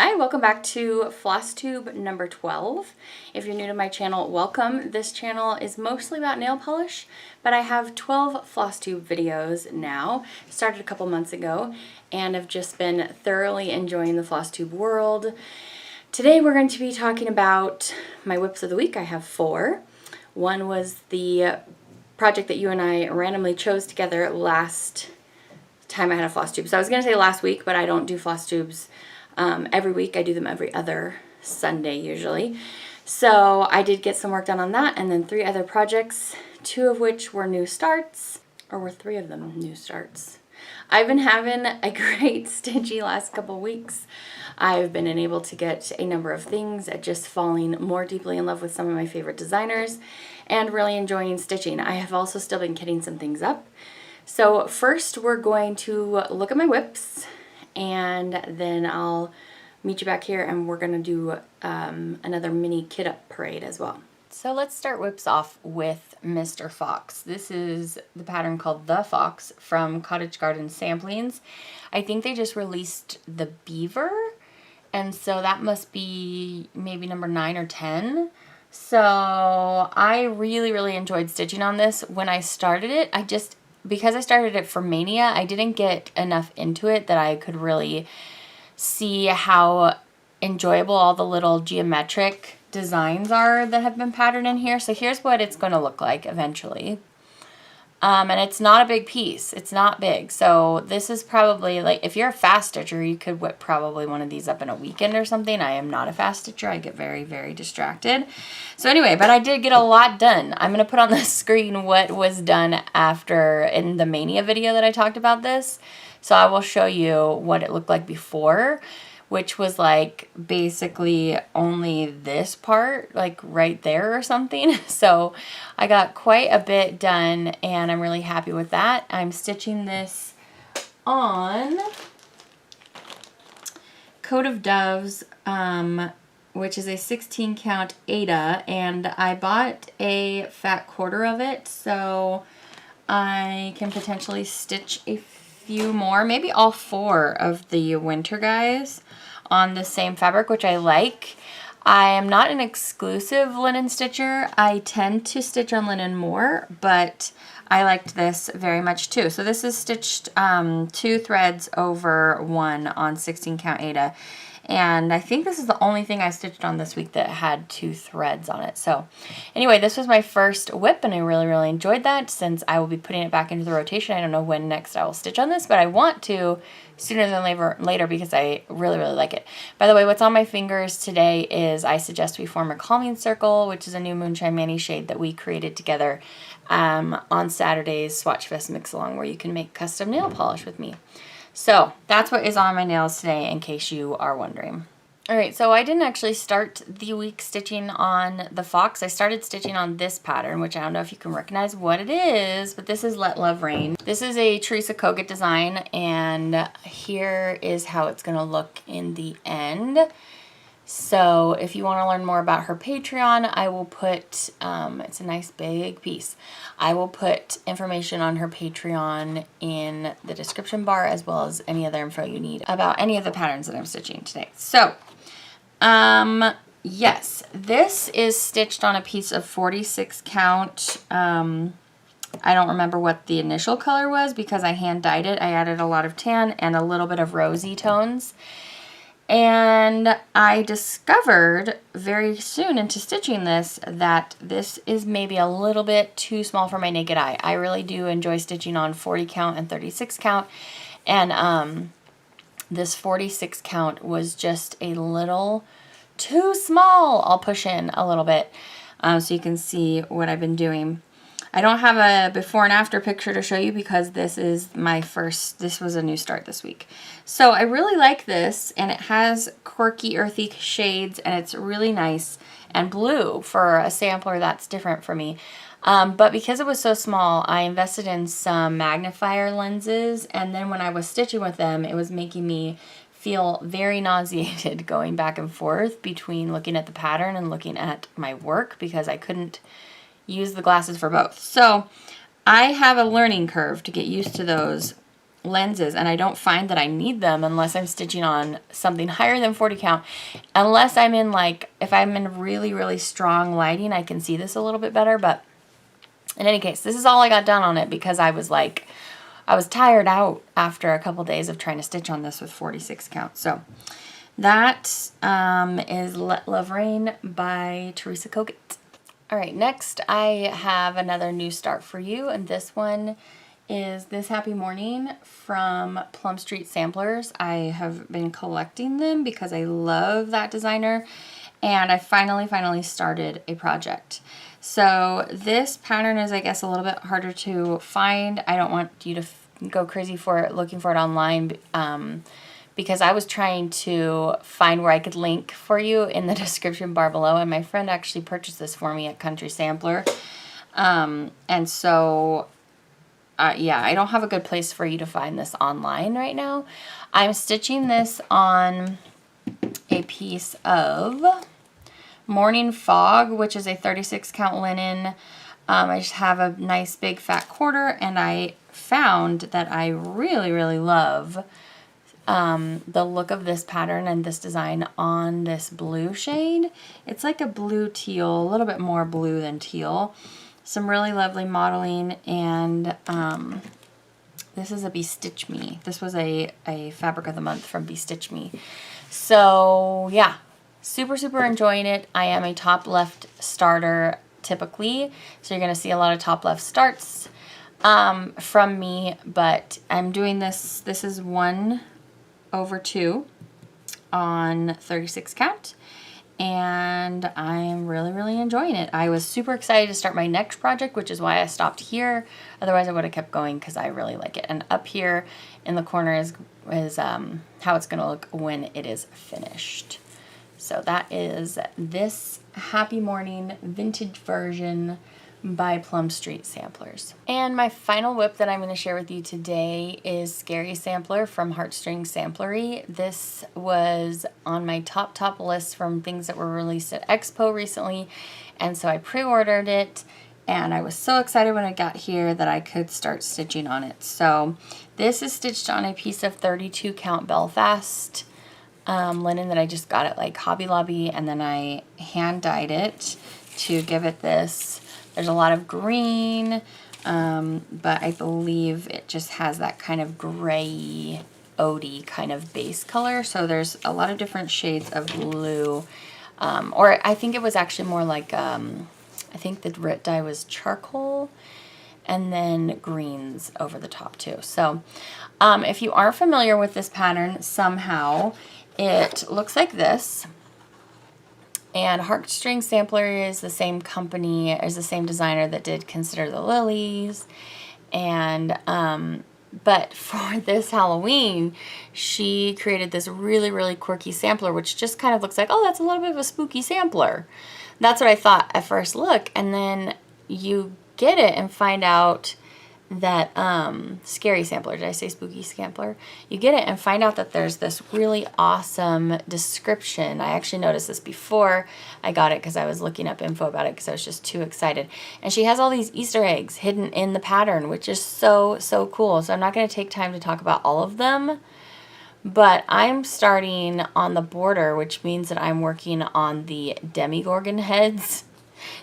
Hi, welcome back to Flosstube number 12. If you're new to my channel, welcome. This channel is mostly about nail polish, but I have 12 Flosstube videos now. Started a couple months ago and have just been thoroughly enjoying the Flosstube world. Today we're going to be talking about my whips of the week. I have 4. One was the project that you and I randomly chose together last time I had a Flosstube. So I was going to say last week, but I don't do Flosstubes every week. I do them every other Sunday usually. So I did get some work done on that, and then 3 other projects, 2 of which were new starts, or were 3 of them new starts. I've been having a great stitchy last couple weeks. I've been able to get a number of things, just falling more deeply in love with some of my favorite designers and really enjoying stitching. I have also still been kitting some things up. So first we're going to look at my whips, and then I'll meet you back here and we're going to do another mini kit up parade as well. So let's start whips off with Mr. Fox. This is the pattern called The Fox from Cottage Garden Samplings. I think they just released the beaver, and so that must be maybe number 9 or 10. So I really enjoyed stitching on this. When I started it, because I started it for Mania, I didn't get enough into it that I could really see how enjoyable all the little geometric designs are that have been patterned in here. So here's what it's going to look like eventually. And it's not a big piece. It's not big. So this is probably, like, if you're a fast stitcher, you could whip probably one of these up in a weekend or something. I am not a fast stitcher. I get very distracted. So anyway, but I did get a lot done. I'm going to put on the screen what was done after in the Mania video that I talked about this. So I will show you what it looked like before, which was like basically only this part, like right there or something. So I got quite a bit done and I'm really happy with that. I'm stitching this on Coat of Doves, which is a 16 count Aida, and I bought a fat quarter of it so I can potentially stitch a few more, maybe all 4 of the winter guys on the same fabric, which I like. I am not an exclusive linen stitcher. I tend to stitch on linen more, but I liked this very much too. So this is stitched 2 threads over 1 on 16 count Aida. And I think this is the only thing I stitched on this week that had 2 threads on it. So anyway, this was my first whip and I really enjoyed that. Since I will be putting it back into the rotation, I don't know when next I will stitch on this, but I want to sooner than later because I really like it. By the way, what's on my fingers today is I suggest we form a calming circle, which is a new Moonshine Mani shade that we created together on Saturday's Swatchfest mix along, where you can make custom nail polish with me. So that's what is on my nails today, in case you are wondering. Alright, so I didn't actually start the week stitching on the Fox. I started stitching on this pattern, which I don't know if you can recognize what it is, but this is Let Love Rain. This is a Teresa Kogut design, and here is how it's going to look in the end. So if you want to learn more about her Patreon, I will put, it's a nice big piece. I will put information on her Patreon in the description bar, as well as any other info you need about any of the patterns that I'm stitching today. So, yes, this is stitched on a piece of 46 count. I don't remember what the initial color was because I hand dyed it. I added a lot of tan and a little bit of rosy tones. And I discovered very soon into stitching this that this is maybe a little bit too small for my naked eye. I really do enjoy stitching on 40 count and 36 count. And this 46 count was just a little too small. I'll push in a little bit so you can see what I've been doing. I don't have a before and after picture to show you because this is my first, this was a new start this week. So I really like this, and it has quirky earthy shades, and it's really nice and blue for a sampler. That's different for me. But because it was so small, I invested in some magnifier lenses, and then when I was stitching with them, it was making me feel very nauseated going back and forth between looking at the pattern and looking at my work because I couldn't use the glasses for both. So I have a learning curve to get used to those lenses, and I don't find that I need them unless I'm stitching on something higher than 40 count. Unless I'm in like, if I'm in really, really strong lighting, I can see this a little bit better. But in any case, this is all I got done on it because I was like, I was tired out after a couple days of trying to stitch on this with 46 count. So that is Let Love Rain by Teresa Kogut. All right, next I have another new start for you, and this one is This Happy Morning from Plum Street Samplers. I have been collecting them because I love that designer, and I finally started a project. So this pattern is, I guess, a little bit harder to find. I don't want you to go crazy for it, looking for it online, because I was trying to find where I could link for you in the description bar below, and my friend actually purchased this for me at Country Sampler. And so yeah, I don't have a good place for you to find this online right now. I'm stitching this on a piece of Morning Fog, which is a 36 count linen. I just have a nice big fat quarter, and I found that I really love the look of this pattern and this design on this blue shade. It's like a blue teal, a little bit more blue than teal. Some really lovely modeling, and this is a Be Stitch Me. This was a fabric of the month from Be Stitch Me. So yeah, super enjoying it. I am a top left starter typically, so you're gonna see a lot of top left starts from me, but I'm doing this. This is 1/2 on 36 count. And I'm really enjoying it. I was super excited to start my next project, which is why I stopped here. Otherwise, I would have kept going because I really like it. And up here in the corner is how it's going to look when it is finished. So that is This Happy Morning vintage version by Plum Street Samplers. And my final whip that I'm going to share with you today is Scary Sampler from Heartstring Samplery. This was on my top list from things that were released at Expo recently, and so I pre-ordered it, and I was so excited when it got here that I could start stitching on it. So this is stitched on a piece of 32 count Belfast linen that I just got at like Hobby Lobby, and then I hand dyed it to give it this. There's a lot of green, but I believe it just has that kind of gray, odie kind of base color. So there's a lot of different shades of blue, or I think it was actually more like, I think the grit dye was charcoal, and then greens over the top too. So if you aren't familiar with this pattern somehow, it looks like this. And Heartstring Sampler is the same company, is the same designer that did Consider the Lilies. And, but for this Halloween, she created this really quirky sampler, which just kind of looks like, oh, that's a little bit of a spooky sampler. That's what I thought at first look. And then you get it and find out that, Scary Sampler, did I say spooky sampler? You get it and find out that there's this really awesome description. I actually noticed this before I got it because I was looking up info about it because I was just too excited. And she has all these Easter eggs hidden in the pattern, which is so cool. So I'm not going to take time to talk about all of them, but I'm starting on the border, which means that I'm working on the Demigorgon heads.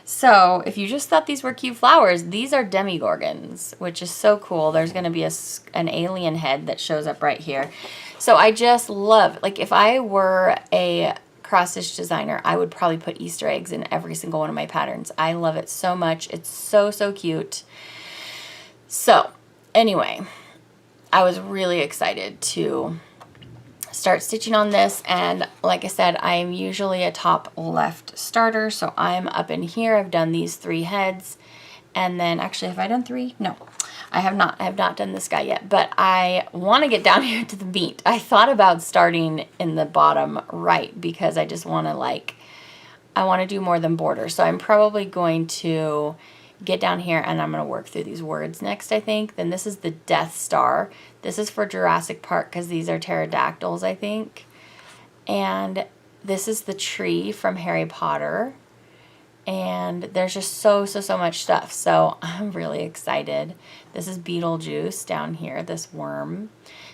So if you just thought these were cute flowers, these are Demigorgons, which is so cool. There's going to be an alien head that shows up right here. So I just love, like, if I were a cross-stitch designer, I would probably put Easter eggs in every single one of my patterns. I love it so much. It's so cute. So anyway, I was really excited to start stitching on this, and like I said, I am usually a top left starter, so I'm up in here. I've done these 3 heads, and then actually, have I done 3? No, I have not. I have not done this guy yet, but I want to get down here to the meat. I thought about starting in the bottom right because I just want to, like, I want to do more than border, so I'm probably going to get down here and I'm going to work through these words next, I think. Then this is the Death Star. This is for Jurassic Park because these are pterodactyls, I think. And this is the tree from Harry Potter. and there's just so much stuff. So I'm really excited. This is Beetlejuice down here, this worm.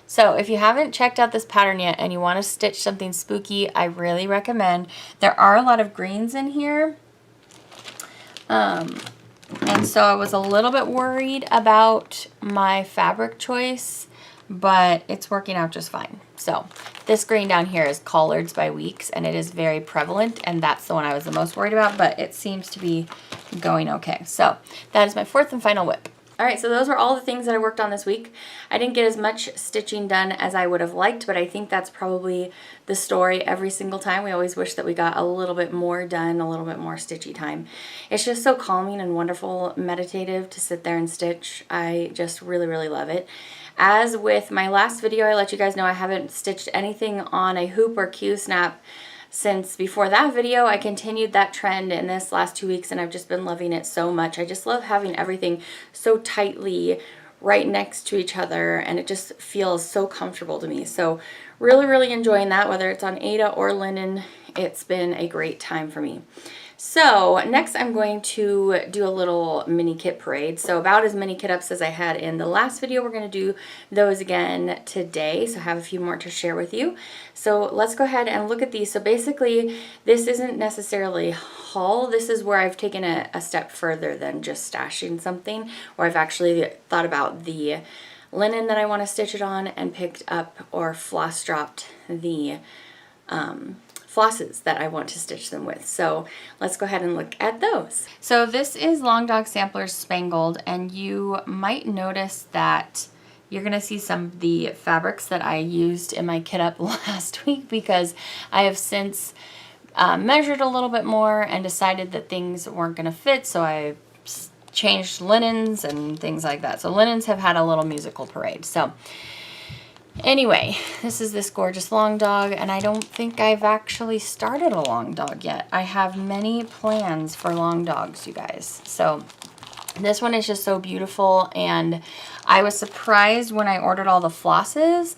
So if you haven't checked out this pattern yet and you want to stitch something spooky, I really recommend. There are a lot of greens in here. And so I was a little bit worried about my fabric choice, but it's working out just fine. So this green down here is Collards by Weeks, and it is very prevalent, and that's the one I was the most worried about, but it seems to be going okay. So that is my fourth and final whip. All right, so those are all the things that I worked on this week. I didn't get as much stitching done as I would have liked, but I think that's probably the story every single time. We always wish that we got a little bit more done, a little bit more stitchy time. It's just so calming and wonderful, meditative to sit there and stitch. I just really love it. As with my last video, I let you guys know I haven't stitched anything on a hoop or Q-snap since before that video. I continued that trend in this last 2 weeks, and I've just been loving it so much. I just love having everything so tightly right next to each other, and it just feels so comfortable to me. So really enjoying that, whether it's on Aida or linen. It's been a great time for me. So next I'm going to do a little mini kit parade. So about as many kit ups as I had in the last video, we're going to do those again today. So I have a few more to share with you. So let's go ahead and look at these. So basically this isn't necessarily haul. This is where I've taken a step further than just stashing something, where I've actually thought about the linen that I want to stitch it on and picked up or floss dropped the flosses that I want to stitch them with. So let's go ahead and look at those. So this is Long Dog Samplers Spangled, and you might notice that you're gonna see some of the fabrics that I used in my kit up last week, because I have since measured a little bit more and decided that things weren't gonna fit, so I changed linens and things like that. So linens have had a little musical parade. So anyway, this is this gorgeous long dog, and I don't think I've actually started a long dog yet. I have many plans for long dogs, you guys. So this one is just so beautiful, and I was surprised when I ordered all the flosses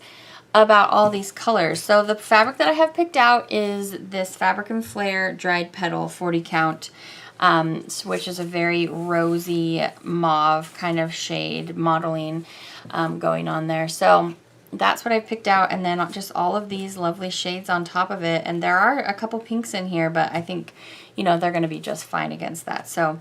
about all these colors. So the fabric that I have picked out is this Fabric and Flare Dried Petal 40 count, which is a very rosy mauve kind of shade modeling going on there. So that's what I picked out, and then just all of these lovely shades on top of it. And there are a couple pinks in here, but I think, you know, they're going to be just fine against that. So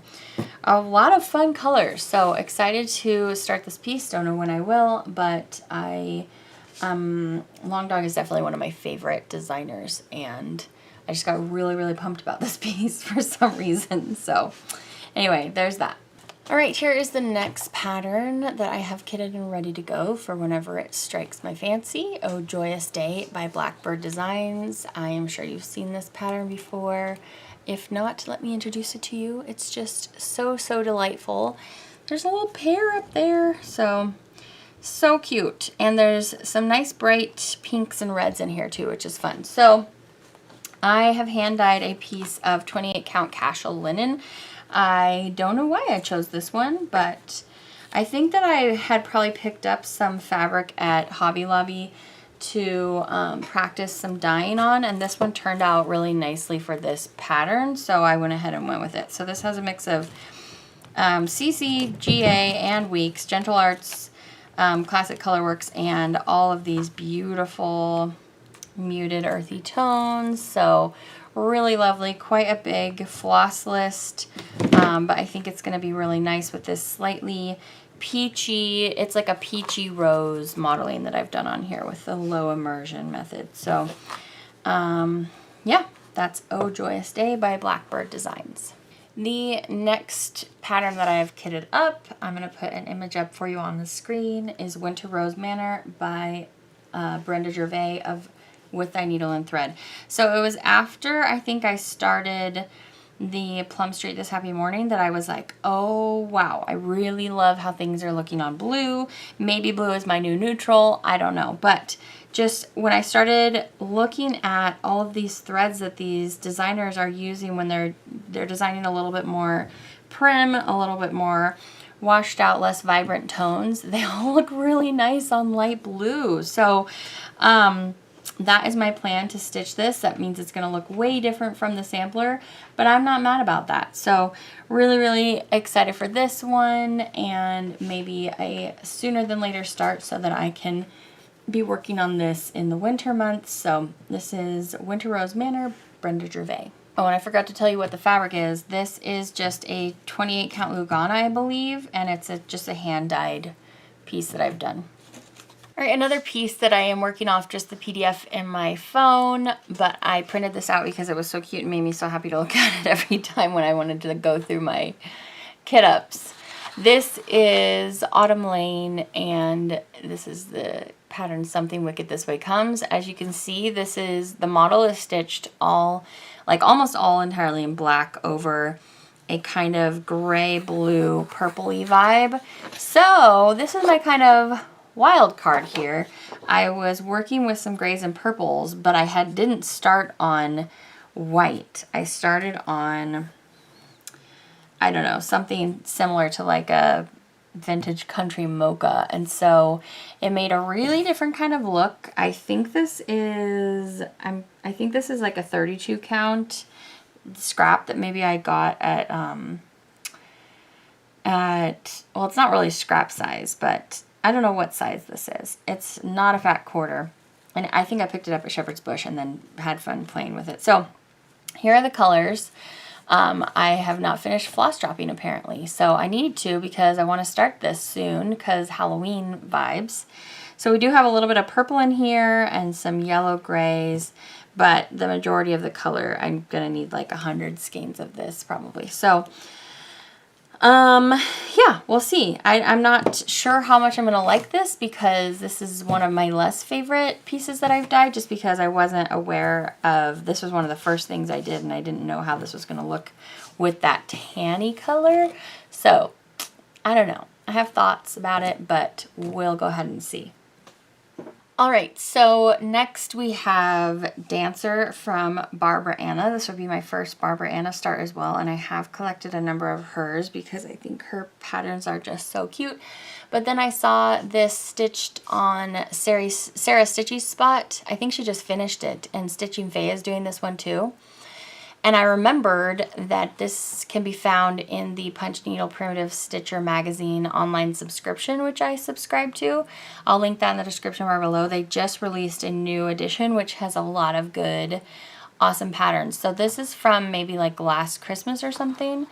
a lot of fun colors. So excited to start this piece. Don't know when I will, but Long Dog is definitely one of my favorite designers, and I just got really pumped about this piece for some reason. So anyway, there's that. All right, here is the next pattern that I have kitted and ready to go for whenever it strikes my fancy. Oh Joyous Day by Blackbird Designs. I am sure you've seen this pattern before. If not, let me introduce it to you. It's just so delightful. There's a little pear up there, so cute. And there's some nice bright pinks and reds in here too, which is fun. So I have hand dyed a piece of 28 count casual linen. I don't know why I chose this one, but I think that I had probably picked up some fabric at Hobby Lobby to practice some dyeing on, and this one turned out really nicely for this pattern, so I went ahead and went with it. So this has a mix of CC, GA, and Weeks, Gentle Arts, Classic Colorworks, and all of these beautiful muted earthy tones. So really lovely, quite a big floss list, but I think it's going to be really nice with this slightly peachy, it's like a peachy rose modeling that I've done on here with the low immersion method. So yeah, that's Oh Joyous Day by Blackbird Designs. The next pattern that I have kitted up, I'm going to put an image up for you on the screen, is Winter Rose Manor by Brenda Gervais of With Thy Needle and Thread. So it was after I think I started the Plum Street This Happy Morning that I was like, oh wow, I really love how things are looking on blue. Maybe blue is my new neutral, I don't know. But just when I started looking at all of these threads that these designers are using when they're designing a little bit more prim, a little bit more washed out, less vibrant tones, they all look really nice on light blue. So that is my plan to stitch this. That means it's going to look way different from the sampler, but I'm not mad about that. So really, really excited for this one, and maybe a sooner than later start so that I can be working on this in the winter months. So this is Winter Rose Manor, Brenda Gervais. Oh, and I forgot to tell you what the fabric is. This is just a 28 count Lugana, I believe, and it's just a hand-dyed piece that I've done. All right, another piece that I am working off just the PDF in my phone, but I printed this out because it was so cute and made me so happy to look at it every time when I wanted to go through my kit ups. This is Autumn Lane, and this is the pattern Something Wicked This Way Comes. As you can see, this is, the model is stitched all, like almost all entirely in black over a kind of gray, blue, purpley vibe. So this is my kind of wild card here. I was working with some grays and purples, but I didn't start on white. I started on, I don't know, something similar to like a vintage country mocha, and so it made a really different kind of look. I think this is like a 32 count scrap that maybe I got at well, it's not really scrap size, but I don't know what size this is. It's not a fat quarter. And I think I picked it up at Shepherd's Bush and then had fun playing with it. So here are the colors. I have not finished floss dropping apparently. So I need to, because I want to start this soon because Halloween vibes. So we do have a little bit of purple in here and some yellow grays, but the majority of the color, I'm going to need like 100 skeins of this probably. So yeah, we'll see. I'm not sure how much I'm going to like this because this is one of my less favorite pieces that I've dyed, just because I wasn't aware of, this was one of the first things I did and I didn't know how this was going to look with that tanny color. So I don't know. I have thoughts about it, but we'll go ahead and see. All right, so next we have Dancer from Barbara Anna. This would be my first Barbara Anna start as well, and I have collected a number of hers because I think her patterns are just so cute. But then I saw this stitched on Sarah Stitchy's spot. I think she just finished it, and Stitching Faye is doing this one too. And I remembered that this can be found in the Punch Needle Primitive Stitcher magazine online subscription, which I subscribe to. I'll link that in the description bar below. They just released a new edition, which has a lot of good, awesome patterns. So this is from maybe like last Christmas or something.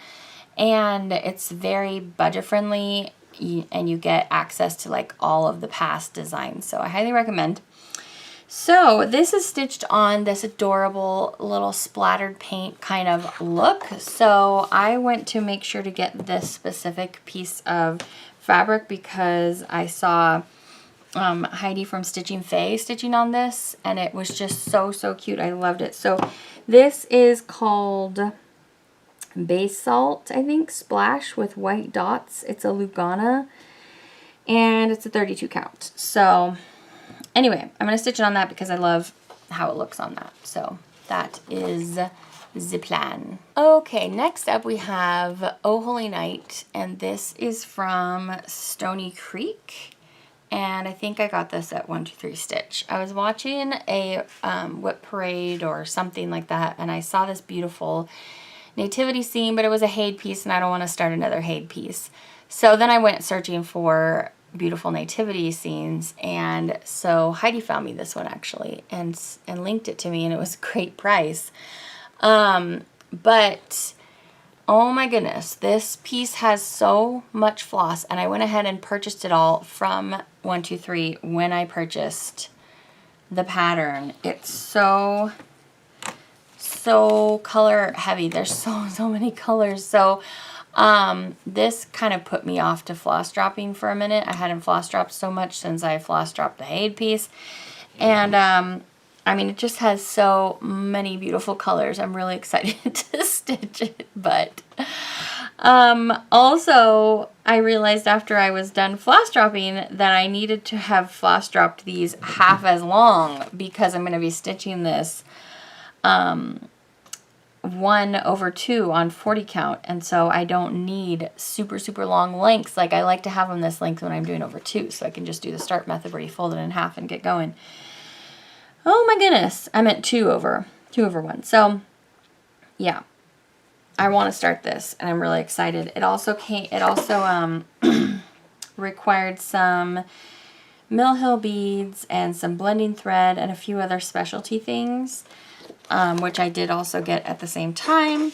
And it's very budget friendly, and you get access to like all of the past designs. So I highly recommend. So this is stitched on this adorable little splattered paint kind of look. So I went to make sure to get this specific piece of fabric because I saw Heidi from Stitching Faye stitching on this, and it was just so, so cute. I loved it. So this is called Basalt, I think, Splash with white dots. It's a Lugana, and it's a 32 count. So anyway, I'm going to stitch it on that because I love how it looks on that. So that is the plan. Okay, next up we have Oh Holy Night, and this is from Stony Creek. And I think I got this at 123 Stitch. I was watching a whip parade or something like that, and I saw this beautiful nativity scene, but it was a Haid piece, and I don't want to start another Haid piece. So then I went searching for beautiful nativity scenes, and so Heidi found me this one actually and linked it to me, and it was a great price. But oh my goodness, this piece has so much floss, and I went ahead and purchased it all from 123 when I purchased the pattern. It's so color heavy. There's so many colors. So this kind of put me off to floss dropping for a minute. I hadn't floss dropped so much since I floss dropped the Haid piece. And I mean, it just has so many beautiful colors. I'm really excited to stitch it. But also, I realized after I was done floss dropping that I needed to have floss dropped these half as long because I'm going to be stitching this 1/2 on 40 count, and so I don't need super long lengths. Like, I like to have them this length when I'm doing over 2, so I can just do the start method where you fold it in half and get going. Oh my goodness. I meant 2 over 1. So yeah, I want to start this and I'm really excited. It also required some Mill Hill beads and some blending thread and a few other specialty things, which I did also get at the same time.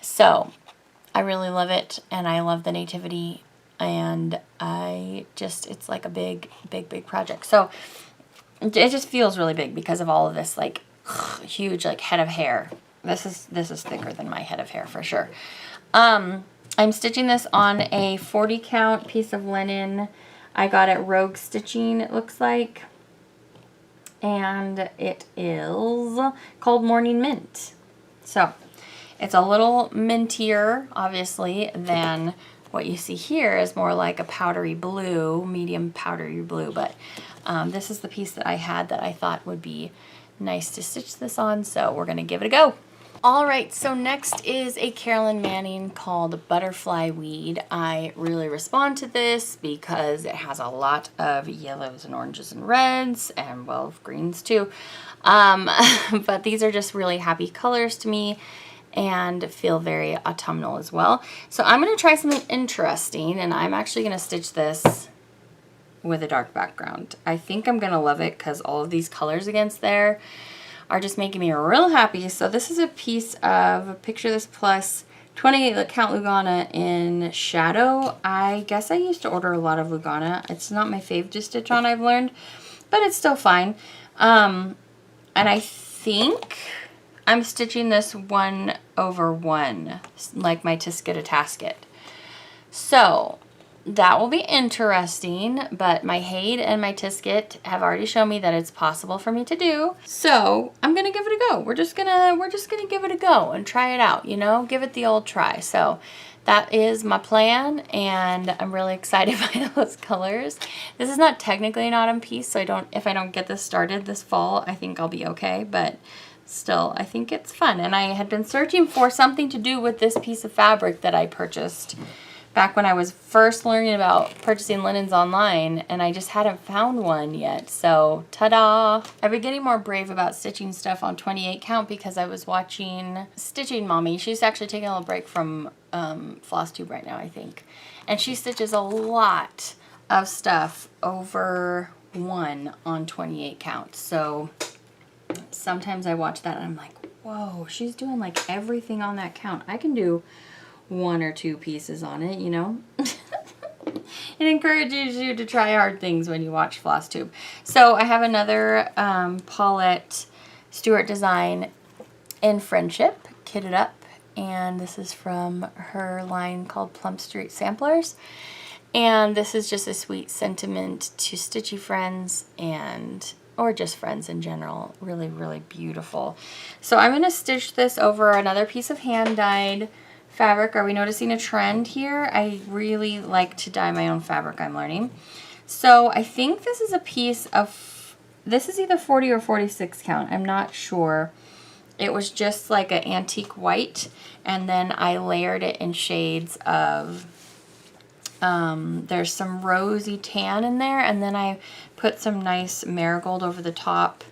So I really love it, and I love the nativity, and it's like a big project. So it just feels really big because of all of this like huge like head of hair. This is thicker than my head of hair for sure. I'm stitching this on a 40 count piece of linen. I got it Rogue Stitching, it looks like. And it is called Morning Mint. So it's a little mintier, obviously, than what you see here is more like a powdery blue, medium powdery blue. But this is the piece that I had that I thought would be nice to stitch this on. So we're going to give it a go. All right, so next is a Carolyn Manning called Butterfly Weed. I really respond to this because it has a lot of yellows and oranges and reds and, well, greens too. But these are just really happy colors to me and feel very autumnal as well. So I'm going to try something interesting, and I'm actually going to stitch this with a dark background. I think I'm going to love it because all of these colors against there are just making me real happy. So this is a piece of Picture This Plus 28 count Lugana in Shadow. I guess I used to order a lot of Lugana. It's not my fave to stitch on, I've learned, but it's still fine. And I think I'm stitching this 1 over 1, like my Tisket a Tasket. So that will be interesting, but my Haid and my Tisket have already shown me that it's possible for me to do. So I'm gonna give it a go. We're just gonna give it a go and try it out, you know, give it the old try. So that is my plan, and I'm really excited by those colors. This is not technically an autumn piece, so if I don't get this started this fall, I think I'll be okay, but still, I think it's fun. And I had been searching for something to do with this piece of fabric that I purchased back when I was first learning about purchasing linens online, and I just hadn't found one yet. So, ta-da! I've been getting more brave about stitching stuff on 28 count because I was watching Stitching Mommy. She's actually taking a little break from Flosstube right now, I think. And she stitches a lot of stuff over 1 on 28 count. So sometimes I watch that and I'm like, whoa, she's doing like everything on that count. I can do 1 or 2 pieces on it, you know. It encourages you to try hard things when you watch Flosstube. So I have another Paulette Stewart design in Friendship, kitted up, and this is from her line called Plum Street Samplers. And this is just a sweet sentiment to stitchy friends or just friends in general. Really, really beautiful. So I'm going to stitch this over another piece of hand-dyed fabric. Are we noticing a trend here? I really like to dye my own fabric, I'm learning. So I think this is a piece of, this is either 40 or 46 count, I'm not sure. It was just like an antique white, and then I layered it in shades of, there's some rosy tan in there, and then I put some nice marigold over the top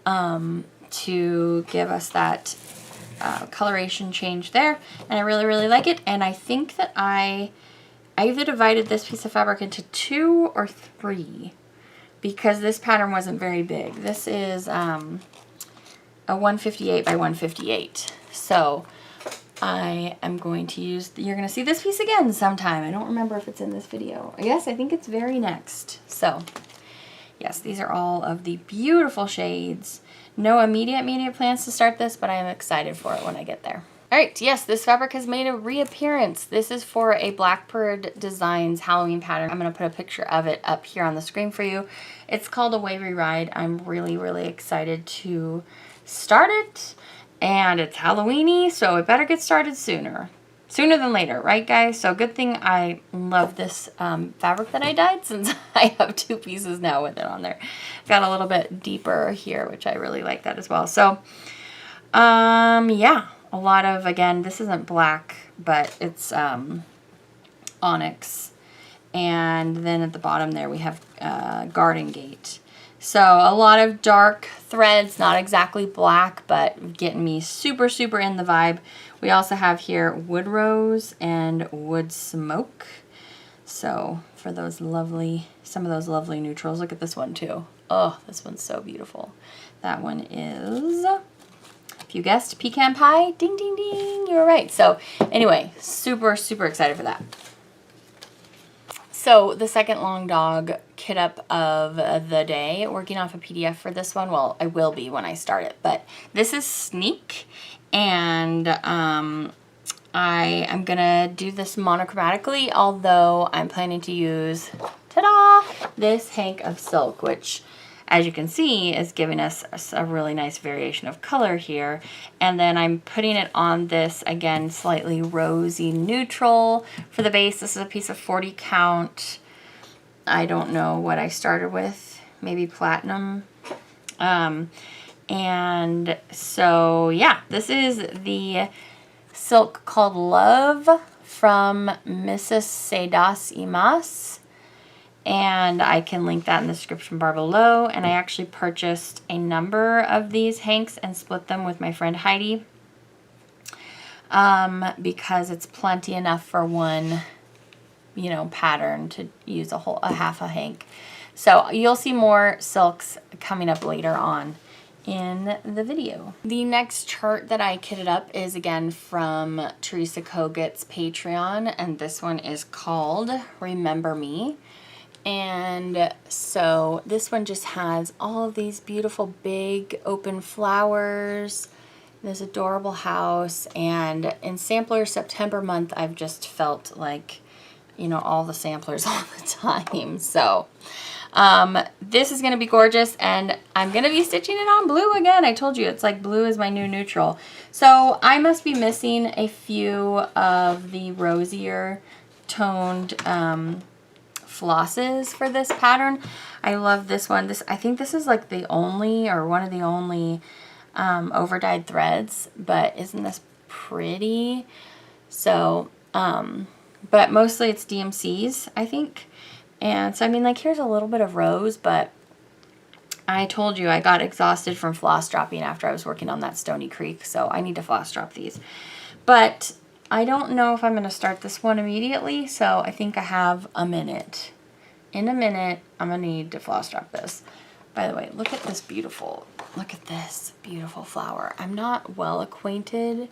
to give us that coloration change there, and I really, really like it. And I think that I either divided this piece of fabric into 2 or 3 because this pattern wasn't very big. This is a 158 by 158. So I am going to use, you're going to see this piece again sometime. I don't remember if it's in this video. Yes, I think it's very next. So yes, these are all of the beautiful shades. No immediate plans to start this, but I am excited for it when I get there. All right, yes, this fabric has made a reappearance. This is for a Blackbird Designs Halloween pattern. I'm going to put a picture of it up here on the screen for you. It's called A Wavy Ride. I'm really, really excited to start it, and it's Halloween-y, so it better get started sooner than later, right guys? So good thing I love this fabric that I dyed, since I have 2 pieces now with it on there. Got a little bit deeper here, which I really like that as well. So yeah, a lot of, again, this isn't black, but it's onyx, and then at the bottom there we have Garden Gate. So a lot of dark threads, not exactly black, but getting me super, super in the vibe. We also have here Wood Rose and Wood Smoke. So for those lovely, some of those lovely neutrals. Look at this one too. Oh, this one's so beautiful. That one is, if you guessed, pecan pie. Ding, ding, ding. You were right. So anyway, super, super excited for that. So the second long dog kit up of the day, working off a PDF for this one. Well, I will be when I start it, but this is Sneak, and I am gonna do this monochromatically, although I'm planning to use, ta-da, this hank of silk, which, as you can see, is giving us a really nice variation of color here. And then I'm putting it on this, again, slightly rosy neutral for the base. This is a piece of 40 count. I don't know what I started with, maybe platinum. And so, yeah, this is the silk called Love from Mrs. Sedas Imas. And I can link that in the description bar below. And I actually purchased a number of these hanks and split them with my friend Heidi, because it's plenty enough for one, you know, pattern to use a half a hank. So you'll see more silks coming up later on in the video. The next chart that I kitted up is again from Teresa Kogut's Patreon, and this one is called Remember Me. And so this one just has all of these beautiful big open flowers, this adorable house, and in sampler September month I've just felt like, you know, all the samplers all the time. So this is going to be gorgeous, and I'm going to be stitching it on blue again. I told you, it's like blue is my new neutral. So I must be missing a few of the rosier toned flosses for this pattern. I love this one. I think this is like the only, or one of the only over dyed threads, but isn't this pretty? So, but mostly it's DMCs, I think. And so, I mean, like, here's a little bit of rose, but I told you I got exhausted from floss dropping after I was working on that Stony Creek, so I need to floss drop these. But I don't know if I'm going to start this one immediately, so I think I have a minute. In a minute, I'm going to need to floss drop this. By the way, look at this beautiful flower. I'm not well acquainted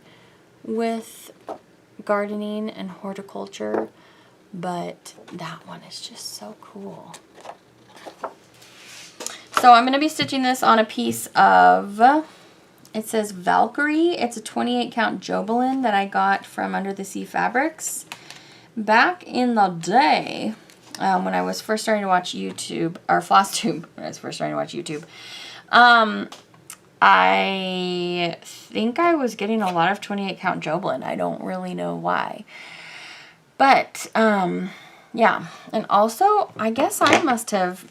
with gardening and horticulture, but that one is just so cool. So I'm going to be stitching this on a piece of, it says Valkyrie. It's a 28 count Jobelin that I got from Under the Sea Fabrics back in the day when I was first starting to watch YouTube, or Flosstube, when I was first starting to watch YouTube. I think I was getting a lot of 28 count Jobelin. I don't really know why. But, yeah. And also, I guess I must have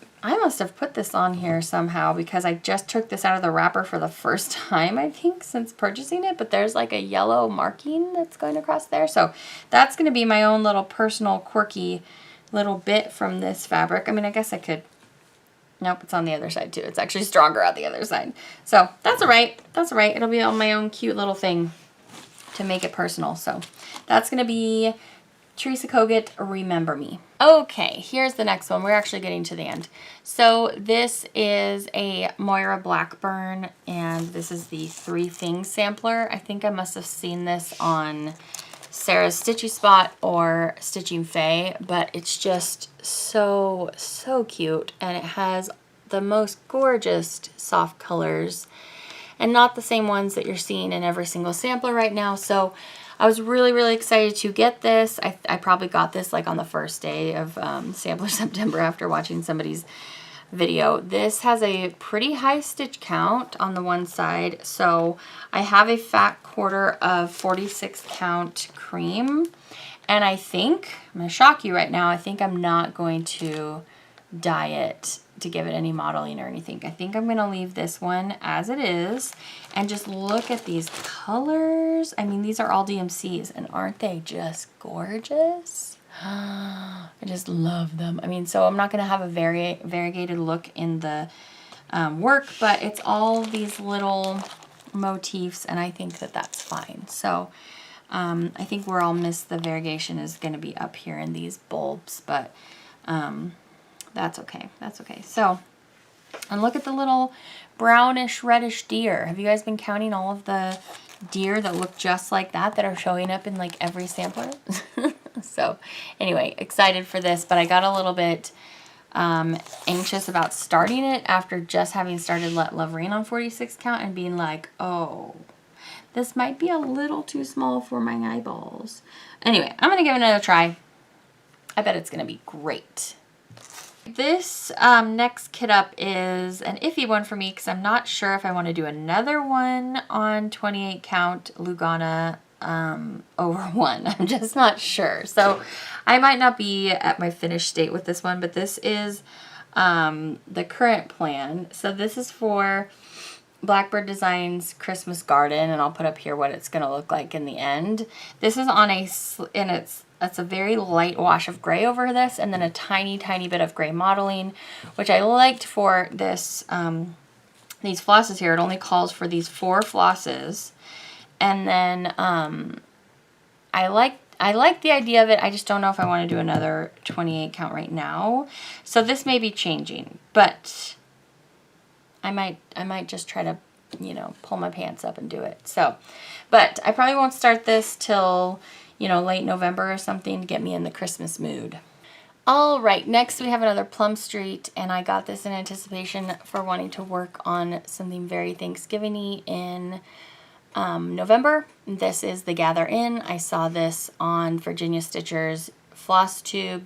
put this on here somehow, because I just took this out of the wrapper for the first time, I think, since purchasing it. But there's like a yellow marking that's going across there. So that's going to be my own little personal quirky little bit from this fabric. I mean, I guess I could, nope, it's on the other side too. It's actually stronger on the other side. So that's all right. That's all right. It'll be on my own cute little thing to make it personal. So that's going to be Teresa Kogut, Remember Me. Okay, here's the next one. We're actually getting to the end. So this is a Moira Blackburn, and this is the Three Things sampler. I think I must have seen this on Sarah's Stitchy Spot or Stitching Faye, but it's just so, so cute, and it has the most gorgeous soft colors, and not the same ones that you're seeing in every single sampler right now. So I was really, really excited to get this. I probably got this like on the first day of Sampler September after watching somebody's video. This has a pretty high stitch count on the one side. So I have a fat quarter of 46 count cream. And I think, I'm going to shock you right now, I think I'm not going to dye it to give it any modeling or anything. I think I'm going to leave this one as it is and just look at these colors. I mean, these are all DMCs, and aren't they just gorgeous? I just love them. I mean, so I'm not going to have a variegated look in the work, but it's all these little motifs, and I think that that's fine. So I think where I'll miss the variegation is going to be up here in these bulbs, but that's okay. That's okay. So, and look at the little brownish reddish deer. Have you guys been counting all of the deer that look just like that are showing up in like every sampler? So anyway, excited for this, but I got a little bit anxious about starting it after just having started Let Love Rain on 46 count and being like, oh, this might be a little too small for my eyeballs. Anyway, I'm going to give it another try. I bet it's going to be great. This next kit up is an iffy one for me because I'm not sure if I want to do another one on 28 count Lugana over one. I'm just not sure. So I might not be at my finished state with this one, but this is the current plan. So this is for Blackbird Designs Christmas Garden, and I'll put up here what it's going to look like in the end. This is on a, and it's a very light wash of gray over this, and then a tiny, tiny bit of gray modeling, which I liked for this, these flosses here. It only calls for these 4 flosses. And then I like the idea of it. I just don't know if I want to do another 28 count right now. So this may be changing, but I might just try to, you know, pull my pants up and do it. So, but I probably won't start this till, you know, late November or something to get me in the Christmas mood. All right, next we have another Plum Street, and I got this in anticipation for wanting to work on something very Thanksgiving-y in November. This is the Gather In. I saw this on Virginia Stitcher's Flosstube,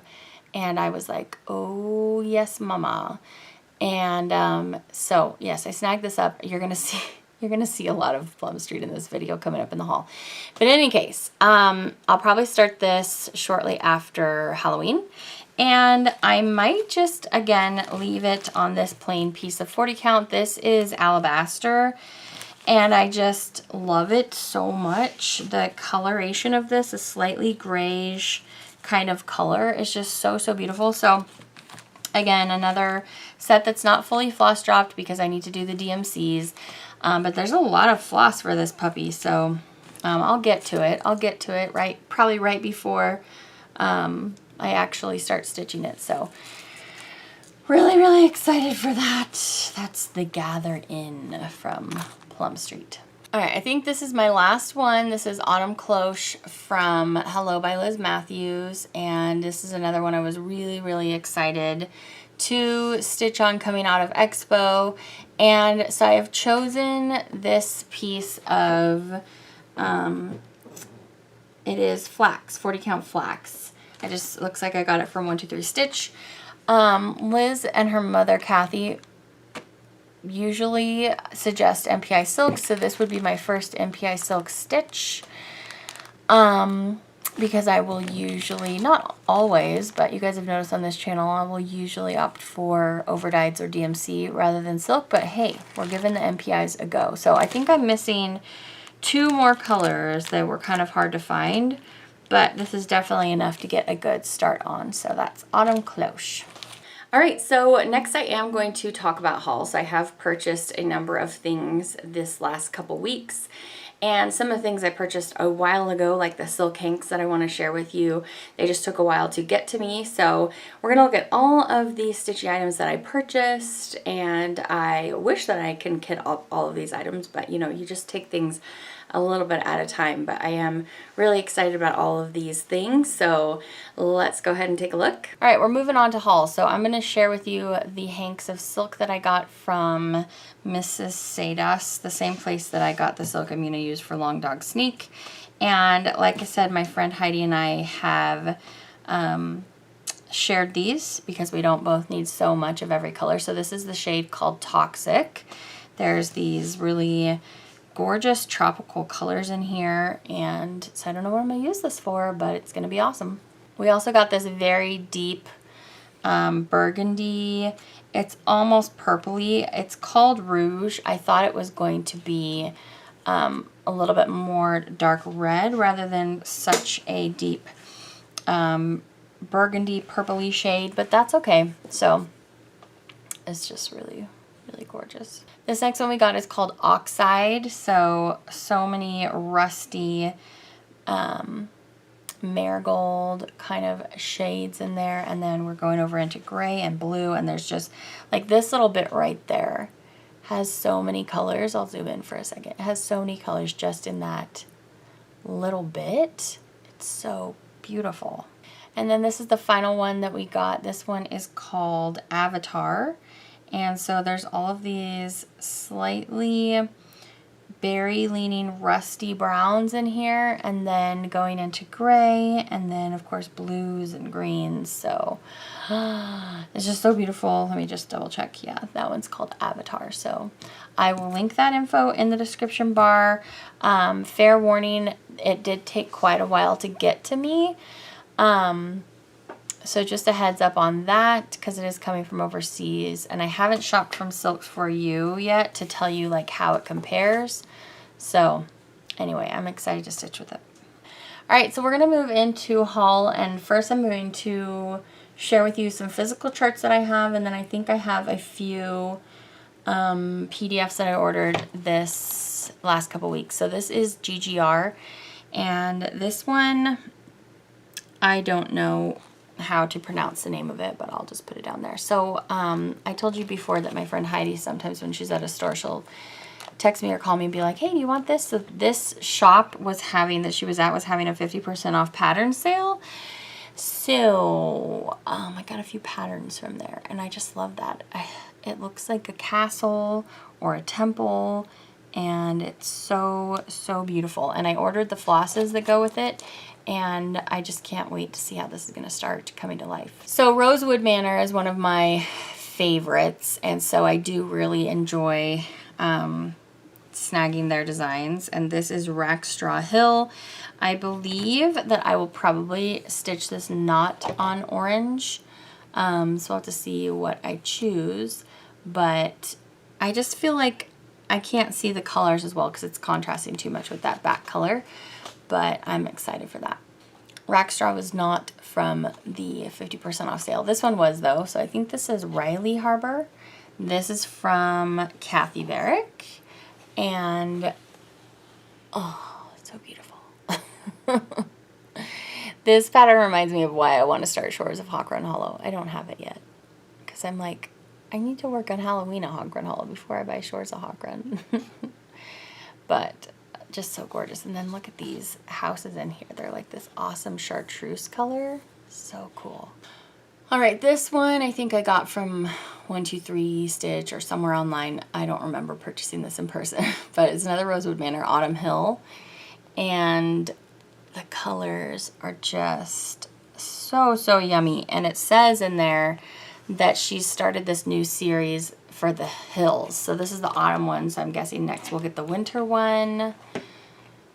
and I was like, oh yes, mama. And so yes, I snagged this up. You're gonna see a lot of Plum Street in this video coming up in the haul. But in any case, I'll probably start this shortly after Halloween. And I might just, again, leave it on this plain piece of 40 count. This is Alabaster. And I just love it so much. The coloration of this, a slightly grayish kind of color, is just so, so beautiful. So again, another set that's not fully floss dropped because I need to do the DMCs. But there's a lot of floss for this puppy, so I'll get to it. I'll get to it probably right before I actually start stitching it. So really, really excited for that. That's the Gather In from Plum Street. All right, I think this is my last one. This is Autumn Cloche from Hello by Liz Matthews, and this is another one I was really, really excited to stitch on coming out of Expo. And so I have chosen this piece of, it is flax, 40 count flax. It just looks like I got it from 123 Stitch. Liz and her mother, Kathy, usually suggest MPI silk, so this would be my first MPI silk stitch. Because I will usually, not always, but you guys have noticed on this channel, I will usually opt for overdyes or DMC rather than silk, but hey, we're giving the MPIs a go. So I think I'm missing 2 more colors that were kind of hard to find, but this is definitely enough to get a good start on. So that's Autumn Cloche. All right, so next I am going to talk about hauls. I have purchased a number of things this last couple weeks. And some of the things I purchased a while ago, like the silk hanks that I want to share with you, they just took a while to get to me. So we're going to look at all of these stitchy items that I purchased, and I wish that I can kit all of these items, but you know, you just take things a little bit at a time. But I am really excited about all of these things, so let's go ahead and take a look. All right, we're moving on to hauls. So I'm going to share with you the hanks of silk that I got from Mrs. Sadas, the same place that I got the silk I'm going to use for Long Dog Sneak. And like I said, my friend Heidi and I have shared these because we don't both need so much of every color. So this is the shade called Toxic. There's these really gorgeous tropical colors in here, and so I don't know what I'm going to use this for, but it's going to be awesome. We also got this very deep burgundy. It's almost purpley. It's called Rouge. I thought it was going to be a little bit more dark red rather than such a deep burgundy purpley shade, but that's okay. So it's just really, Really gorgeous. This next one we got is called Oxide. So many rusty marigold kind of shades in there. And then we're going over into gray and blue. And there's just like this little bit right there has so many colors. I'll zoom in for a second. It has so many colors just in that little bit. It's so beautiful. And then this is the final one that we got. This one is called Avatar. And so there's all of these slightly berry leaning rusty browns in here, and then going into gray, and then of course blues and greens. So it's just so beautiful. Let me just double check. Yeah, that one's called Avatar. So I will link that info in the description bar. Fair warning, it did take quite a while to get to me. So just a heads up on that, because it is coming from overseas, and I haven't shopped from Silks For You yet to tell you like how it compares. So anyway, I'm excited to stitch with it. All right, so we're going to move into haul, and first I'm going to share with you some physical charts that I have, and then I think I have a few PDFs that I ordered this last couple weeks. So this is GGR, and this one, I don't know how to pronounce the name of it, but I'll just put it down there. So I told you before that my friend Heidi, sometimes when she's at a store, she'll text me or call me and be like, hey, do you want this? So this shop was having, that she was at, was having a 50% off pattern sale. So I got a few patterns from there, and I just love that. It looks like a castle or a temple, and it's so, so beautiful. And I ordered the flosses that go with it, and I just can't wait to see how this is going to start coming to life. So Rosewood Manor is one of my favorites, and so I do really enjoy snagging their designs. And this is Rackstraw Hill. I believe that I will probably stitch this not on orange, so I'll have to see what I choose, but I just feel like I can't see the colors as well because it's contrasting too much with that back color. But I'm excited for that. Rackstraw was not from the 50% off sale. This one was though, so I think this is Riley Harbor. This is from Kathy Varick, and oh, it's so beautiful. This pattern reminds me of why I want to start Shores of Hawk Run Hollow. I don't have it yet, because I'm like, I need to work on Halloween at Hawk Run Hollow before I buy Shores of Hawk Run. But just so gorgeous. And then look at these houses in here. They're like this awesome chartreuse color. So cool. All right, this one I think I got from 123 Stitch or somewhere online. I don't remember purchasing this in person, but it's another Rosewood Manor Autumn Hill. And the colors are just so, so yummy. And it says in there that she started this new series for the hills. So this is the autumn one, so I'm guessing next we'll get the winter one.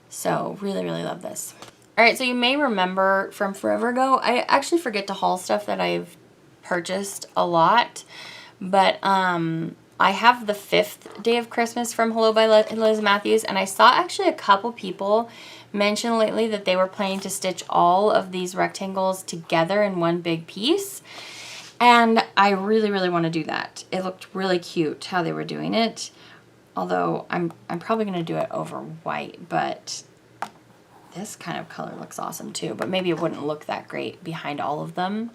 So really, really love this. All right, so you may remember from forever ago, I actually forget to haul stuff that I've purchased a lot, but I have the 5th Day of Christmas from Hello by Liz Matthews, and I saw actually a couple people mention lately that they were planning to stitch all of these rectangles together in one big piece. And I really, really want to do that. It looked really cute how they were doing it. Although I'm probably going to do it over white, but this kind of color looks awesome too. But maybe it wouldn't look that great behind all of them.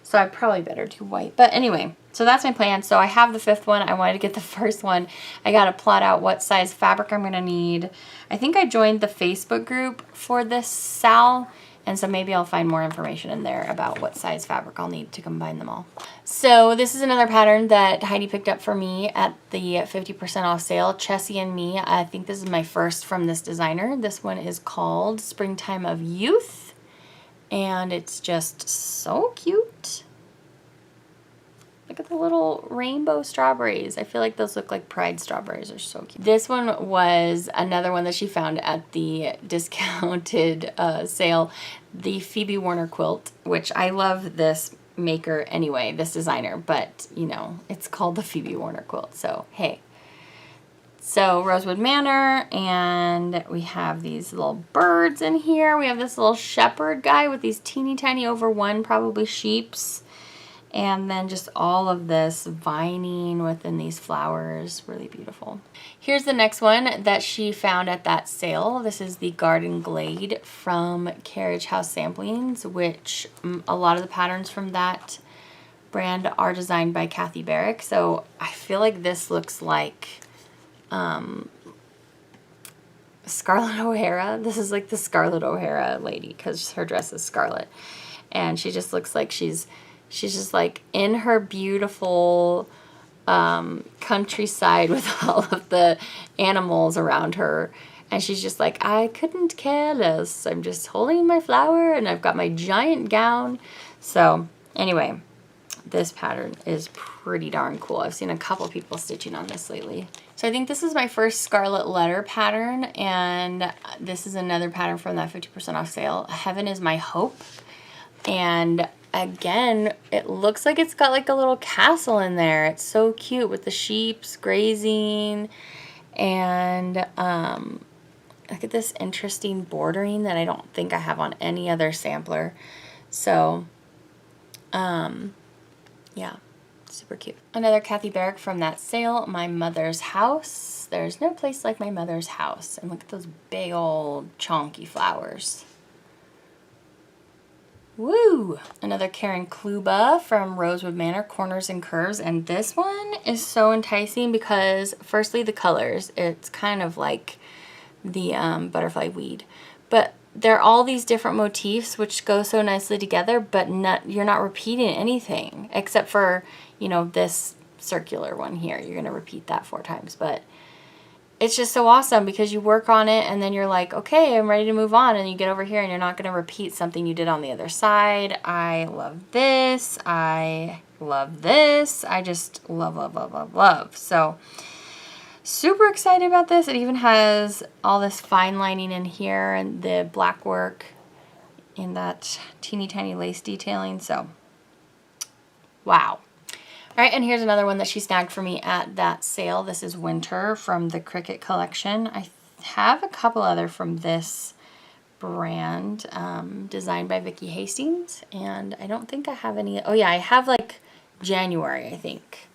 So I probably better do white. But anyway, so that's my plan. So I have the 5th one. I wanted to get the 1st one. I got to plot out what size fabric I'm going to need. I think I joined the Facebook group for this Sal. And so maybe I'll find more information in there about what size fabric I'll need to combine them all. So this is another pattern that Heidi picked up for me at the 50% off sale. Chessie and Me. I think this is my first from this designer. This one is called Springtime of Youth. And it's just so cute. Look at the little rainbow strawberries. I feel like those look like Pride strawberries. Are so cute. This one was another one that she found at the discounted sale. The Phoebe Warner quilt, which I love this maker anyway, this designer. But, you know, it's called the Phoebe Warner quilt. So, hey. So, Rosewood Manor. And we have these little birds in here. We have this little shepherd guy with these teeny tiny over 1, probably sheeps. And then just all of this vining within these flowers, really beautiful. Here's the next one that she found at that sale. This is the Garden Glade from Carriage House Samplings, which a lot of the patterns from that brand are designed by Kathy Barrick. So I feel like this looks like Scarlett O'Hara. This is like the Scarlett O'Hara lady because her dress is scarlet. And she just looks like she's just like in her beautiful countryside with all of the animals around her. And she's just like, I couldn't care less. I'm just holding my flower and I've got my giant gown. So anyway, this pattern is pretty darn cool. I've seen a couple people stitching on this lately. So I think this is my first Scarlet Letter pattern, and this is another pattern from that 50% off sale. Heaven is My Hope. And again, it looks like it's got like a little castle in there. It's so cute with the sheeps grazing, and look at this interesting bordering that I don't think I have on any other sampler. So yeah, super cute. Another Kathy Barrick from that sale, My Mother's House. There's no place like my mother's house. And look at those big old chonky flowers. Woo! Another Karen Kluba from Rosewood Manor, Corners and Curves. And this one is so enticing because, firstly, the colors. It's kind of like the butterfly weed. But they're all these different motifs which go so nicely together, but you're not repeating anything except for, you know, this circular one here. You're going to repeat that 4 times, but it's just so awesome because you work on it and then you're like, okay, I'm ready to move on, and you get over here and you're not going to repeat something you did on the other side. I love this. I love this. I just love, love, love, love, love. So super excited about this. It even has all this fine lining in here and the black work in that teeny tiny lace detailing. So, wow. All right, and here's another one that she snagged for me at that sale. This is Winter from the Cricket collection. I have a couple other from this brand, designed by Vicki Hastings, and I don't think I have any. Oh yeah, I have like January, I think.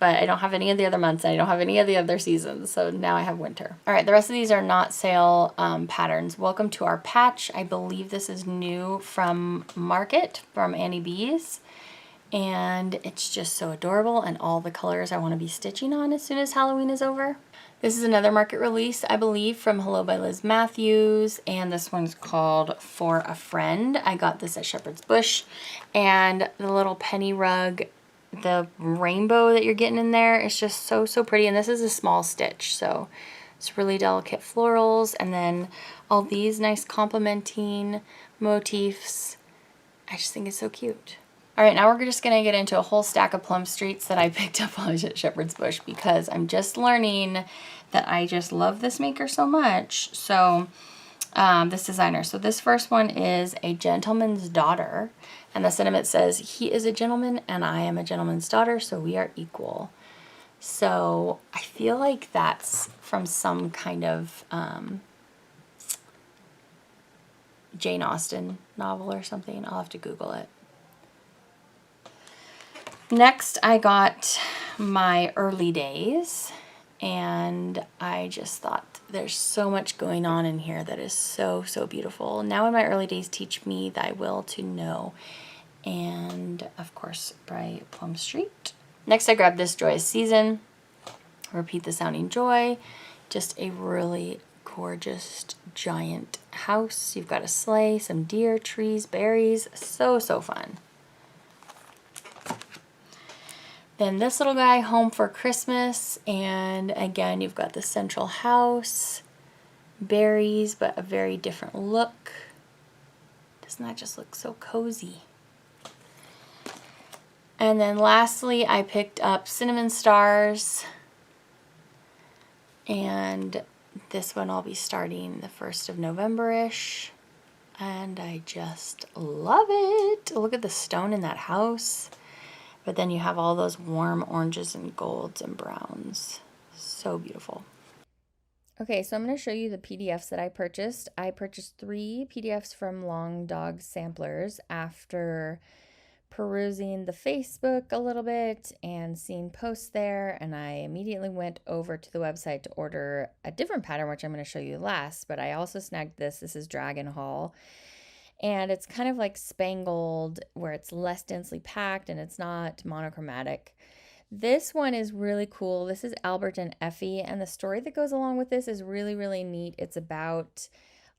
But I don't have any of the other months, and I don't have any of the other seasons, so now I have winter. All right, the rest of these are not sale patterns. Welcome to Our Patch. I believe this is new from Market, from Annie B's, and it's just so adorable, and all the colors I want to be stitching on as soon as Halloween is over. This is another Market release, I believe, from Hello by Liz Matthews, and this one's called For a Friend. I got this at Shepherd's Bush, and the little penny rug, the rainbow that you're getting in there is just so, so pretty. And this is a small stitch, so it's really delicate florals, and then all these nice complementing motifs. I just think it's so cute. All right, now we're just gonna get into a whole stack of Plum Streets that I picked up on at Shepherd's Bush because I'm just learning that I just love this maker so much. So this designer. So this first one is A Gentleman's Daughter. And the sentiment says, he is a gentleman and I am a gentleman's daughter, so we are equal. So I feel like that's from some kind of Jane Austen novel or something. I'll have to Google it. Next, I got my Early Days, and I just thought there's so much going on in here that is so, so beautiful. Now in my Early Days, Teach Me Thy Will to Know, and of course by Plum Street. Next, I grabbed this Joyous Season, Repeat the Sounding Joy, just a really gorgeous giant house. You've got a sleigh, some deer, trees, berries, so, so fun. Then this little guy, Home for Christmas, and again, you've got the central house, berries, but a very different look. Doesn't that just look so cozy? And then lastly, I picked up Cinnamon Stars, and this one I'll be starting the 1st of November-ish, and I just love it. Look at the stone in that house. But then you have all those warm oranges and golds and browns. So beautiful. Okay, so I'm going to show you the PDFs that I purchased. I purchased 3 PDFs from Long Dog Samplers after perusing the Facebook a little bit and seeing posts there, and I immediately went over to the website to order a different pattern, which I'm going to show you last, but I also snagged this. This is Dragon Hall, and it's kind of like spangled where it's less densely packed and it's not monochromatic. This one is really cool. This is Albert and Effie, and the story that goes along with this is really, really neat. It's about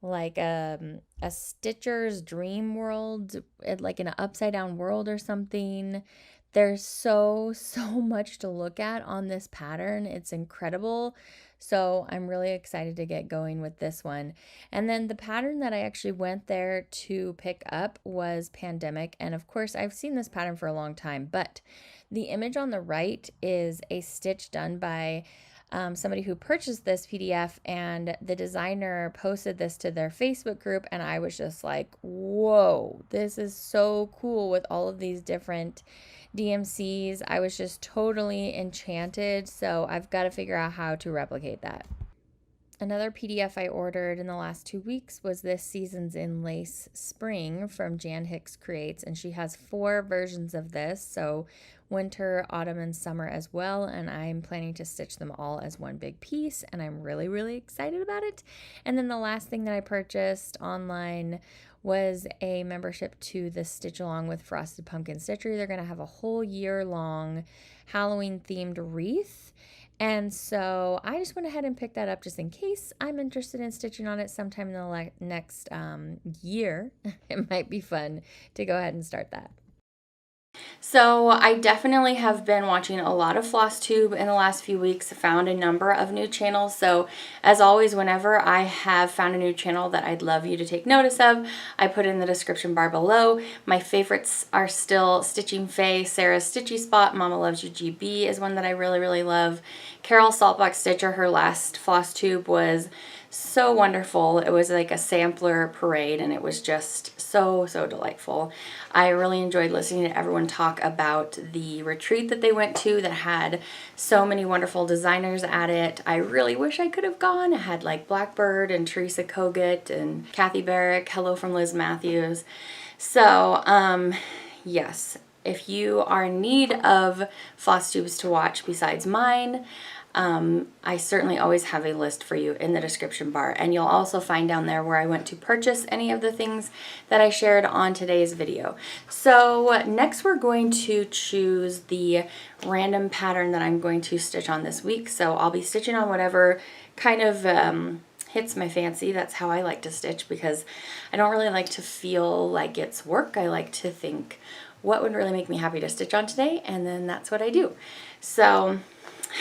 like a Stitcher's dream world, like in an upside down world or something. There's so much to look at on this pattern. It's incredible. So I'm really excited to get going with this one. And then the pattern that I actually went there to pick up was Pandemic. And of course, I've seen this pattern for a long time, but the image on the right is a stitch done by somebody who purchased this PDF, and the designer posted this to their Facebook group, and I was just like, whoa, this is so cool with all of these different DMCs. I was just totally enchanted, so I've got to figure out how to replicate that. Another PDF I ordered in the last 2 weeks was this Seasons in Lace Spring from Jan Hicks Creates, and she has 4 versions of this, so winter, autumn, and summer as well, and I'm planning to stitch them all as one big piece, and I'm really, really excited about it. And then the last thing that I purchased online was a membership to the Stitch Along with Frosted Pumpkin Stitchery. They're going to have a whole year-long Halloween-themed wreath, and so I just went ahead and picked that up just in case I'm interested in stitching on it sometime in the next year. It might be fun to go ahead and start that. So I definitely have been watching a lot of Flosstube in the last few weeks, found a number of new channels. So as always, whenever I have found a new channel that I'd love you to take notice of, I put in the description bar below. My favorites are still Stitching Faye, Sarah's Stitchy Spot, Mama Loves You GB is one that I really, really love. Carol Saltbox Stitcher, her last Flosstube was so wonderful. It was like a sampler parade, and it was just so delightful. I really enjoyed listening to everyone talk about the retreat that they went to that had so many wonderful designers at it. I really wish I could have gone. It had like Blackbird and Teresa Kogut and Kathy Barrick, hello from Liz Matthews. So yes, if you are in need of Flosstubes to watch besides mine, I certainly always have a list for you in the description bar, and you'll also find down there where I went to purchase any of the things that I shared on today's video. So next we're going to choose the random pattern that I'm going to stitch on this week. So I'll be stitching on whatever kind of hits my fancy. That's how I like to stitch, because I don't really like to feel like it's work. I like to think what would really make me happy to stitch on today, and then that's what I do. So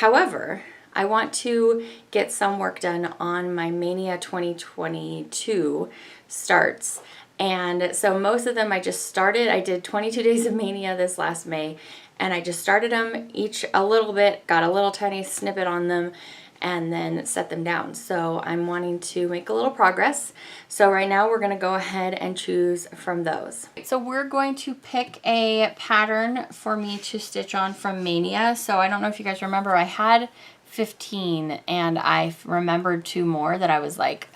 however, I want to get some work done on my Mania 2022 starts. And so most of them I just started. I did 22 days of Mania this last May, and I just started them each a little bit, got a little tiny snippet on them, and then set them down. So I'm wanting to make a little progress. So right now we're going to go ahead and choose from those. So we're going to pick a pattern for me to stitch on from Mania. So I don't know if you guys remember, I had 15 and I remembered 2 more that I was like,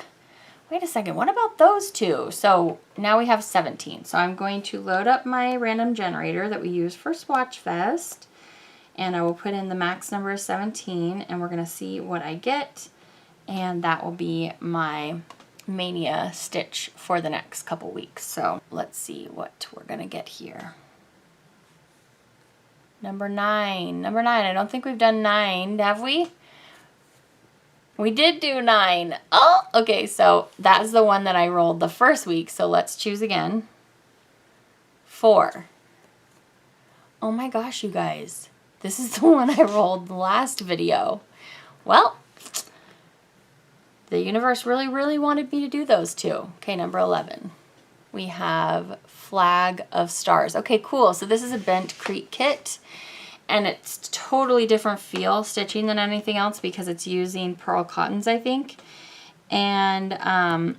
wait a second, what about those 2? So now we have 17. So I'm going to load up my random generator that we use for Swatchfest, and I will put in the max number of 17, and we're going to see what I get, and that will be my Mania stitch for the next couple weeks. So let's see what we're going to get here. Number 9. Number 9. I don't think we've done 9, have we? We did do 9. Oh, okay, so that's the one that I rolled the first week, so let's choose again. 4. Oh my gosh, you guys. This is the one I rolled the last video. Well, the universe really wanted me to do those 2. Okay, number 11. We have Flag of Stars. Okay, cool. So this is a Bent Creek kit, and it's totally different feel stitching than anything else because it's using pearl cottons, I think. And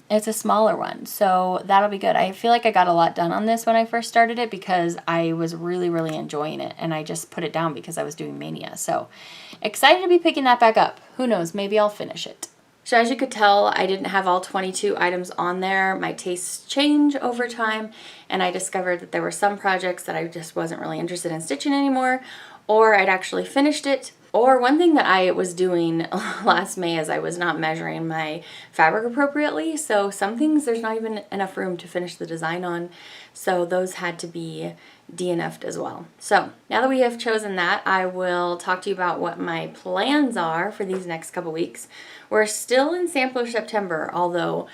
it's a smaller one, so that'll be good. I feel like I got a lot done on this when I first started it because I was really enjoying it, and I just put it down because I was doing Mania. So excited to be picking that back up. Who knows, maybe I'll finish it. So as you could tell, I didn't have all 22 items on there. My tastes change over time, and I discovered that there were some projects that I just wasn't really interested in stitching anymore, or I'd actually finished it. Or one thing that I was doing last May is I was not measuring my fabric appropriately, so some things there's not even enough room to finish the design on, so those had to be DNF'd as well. So now that we have chosen that, I will talk to you about what my plans are for these next couple weeks. We're still in Sampler September, although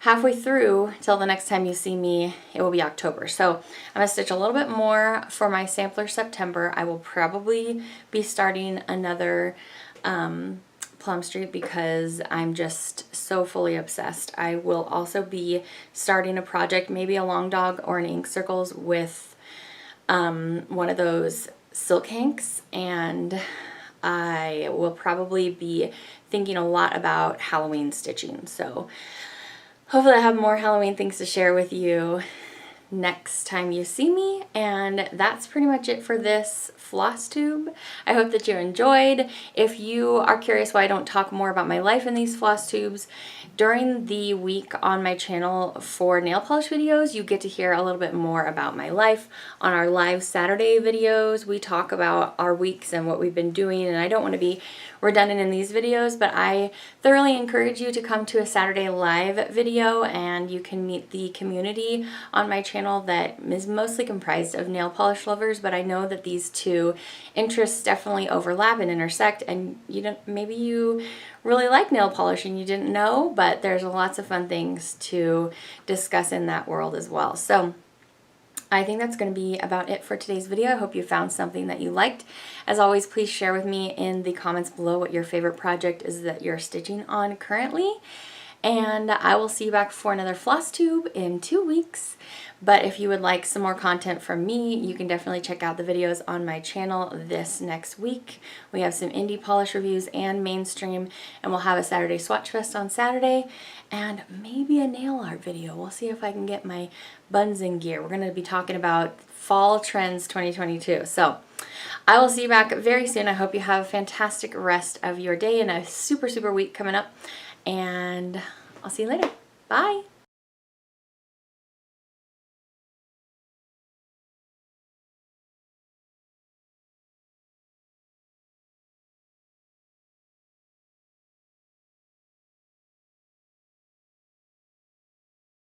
halfway through till the next time you see me, it will be October. So I'm gonna stitch a little bit more for my Sampler September. I will probably be starting another Plum Street because I'm just so fully obsessed. I will also be starting a project, maybe a long dog or an ink circles with one of those silk hanks, and I will probably be thinking a lot about Halloween stitching. So hopefully I have more Halloween things to share with you next time you see me, and that's pretty much it for this Flosstube. I hope that you enjoyed. If you are curious why I don't talk more about my life in these Flosstubes, during the week on my channel for nail polish videos, you get to hear a little bit more about my life. On our live Saturday videos, we talk about our weeks and what we've been doing, and I don't want to be redundant in these videos, but I thoroughly encourage you to come to a Saturday live video, and you can meet the community on my channel that is mostly comprised of nail polish lovers, but I know that these two interests definitely overlap and intersect, and maybe you really like nail polish and you didn't know, but there's lots of fun things to discuss in that world as well. So I think that's going to be about it for today's video. I hope you found something that you liked. As always, please share with me in the comments below what your favorite project is that you're stitching on currently. And I will see you back for another Flosstube in 2 weeks. But if you would like some more content from me, you can definitely check out the videos on my channel this next week. We have some indie polish reviews and mainstream, and we'll have a Saturday Swatchfest on Saturday, and maybe a nail art video. We'll see if I can get my buns in gear. We're going to be talking about fall trends 2022. So I will see you back very soon. I hope you have a fantastic rest of your day and a super week coming up. And I'll see you later. Bye.